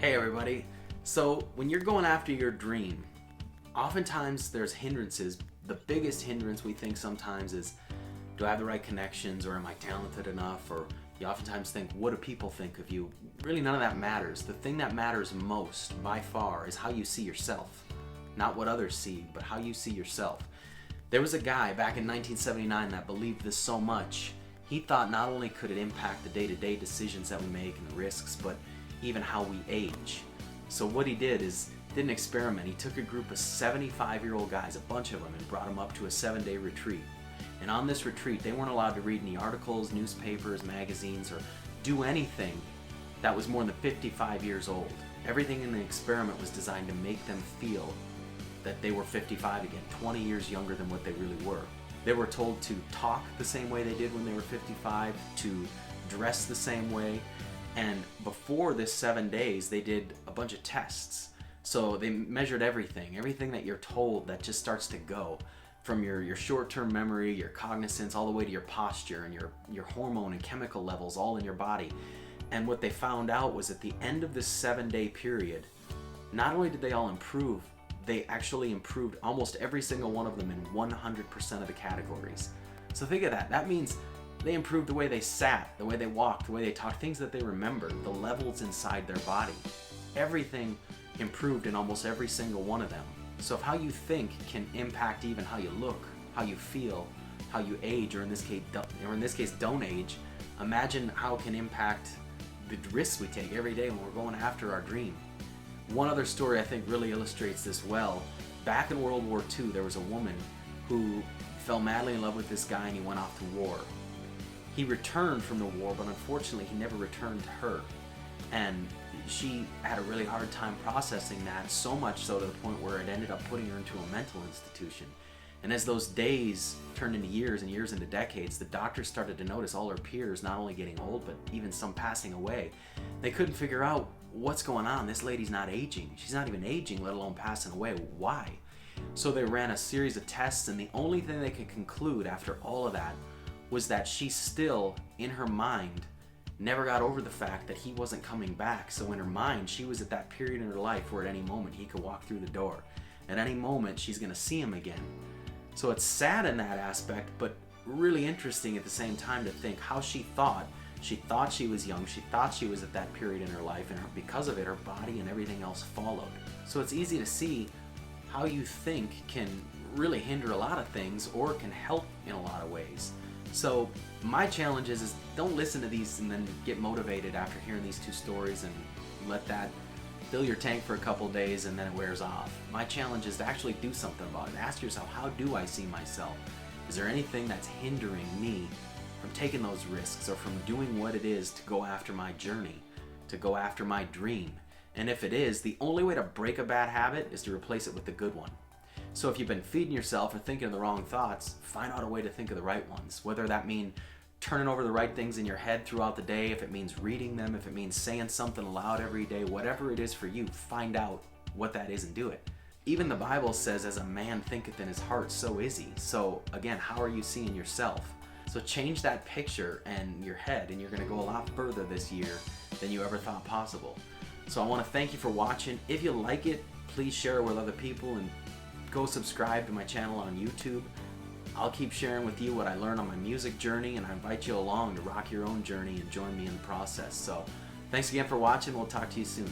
Hey everybody. So when you're going after your dream, oftentimes there's hindrances. The biggest hindrance we think sometimes is, do I have the right connections, or am I talented enough? Or you oftentimes think, what do people think of you? Really, none of that matters. The thing that matters most by far is how you see yourself. Not what others see, but how you see yourself. There was a guy back in 1979 that believed this so much. He thought not only could it impact the day-to-day decisions that we make and the risks, but even how we age. So what he did is, did an experiment. He took a group of 75-year-old guys, a bunch of them, and brought them up to a 7-day retreat. And on this retreat, they weren't allowed to read any articles, newspapers, magazines, or do anything that was more than 55 years old. Everything in the experiment was designed to make them feel that they were 55 again, 20 years younger than what they really were. They were told to talk the same way they did when they were 55, to dress the same way, and before this 7 days, they did a bunch of tests. So they measured everything that you're told that just starts to go, from your short-term memory, your cognizance, all the way to your posture and your hormone and chemical levels all in your body. And what they found out was at the end of this 7-day period, not only did they all improve, they actually improved almost every single one of them in 100% of the categories. So think of that. That means they improved the way they sat, the way they walked, the way they talked, things that they remembered, the levels inside their body. Everything improved in almost every single one of them. So if how you think can impact even how you look, how you feel, how you age, or in this case don't age, imagine how it can impact the risks we take every day when we're going after our dream. One other story I think really illustrates this well. Back in World War II, there was a woman who fell madly in love with this guy and he went off to war. He returned from the war, but unfortunately he never returned to her. And she had a really hard time processing that, so much so to the point where it ended up putting her into a mental institution. And as those days turned into years and years into decades, the doctors started to notice all her peers not only getting old, but even some passing away. They couldn't figure out what's going on. This lady's not aging. She's not even aging, let alone passing away. Why? So they ran a series of tests, and the only thing they could conclude after all of that was that she still, in her mind, never got over the fact that he wasn't coming back. So in her mind, she was at that period in her life where at any moment he could walk through the door. At any moment, she's going to see him again. So it's sad in that aspect, but really interesting at the same time to think how she thought she was young, she thought she was at that period in her life, and because of it, her body and everything else followed. So it's easy to see how you think can really hinder a lot of things, or can help in a lot of ways. So my challenge is don't listen to these and then get motivated after hearing these two stories and let that fill your tank for a couple days and then it wears off. My challenge is to actually do something about it. Ask yourself, how do I see myself? Is there anything that's hindering me from taking those risks, or from doing what it is to go after my journey, to go after my dream? And if it is, the only way to break a bad habit is to replace it with a good one. So if you've been feeding yourself or thinking of the wrong thoughts, find out a way to think of the right ones. Whether that means turning over the right things in your head throughout the day, if it means reading them, if it means saying something aloud every day, whatever it is for you, find out what that is and do it. Even the Bible says, as a man thinketh in his heart, so is he. So again, how are you seeing yourself? So change that picture and your head, and you're going to go a lot further this year than you ever thought possible. So I want to thank you for watching. If you like it, please share it with other people, and go subscribe to my channel on YouTube. I'll keep sharing with you what I learned on my music journey, and I invite you along to rock your own journey and join me in the process. So thanks again for watching. We'll talk to you soon.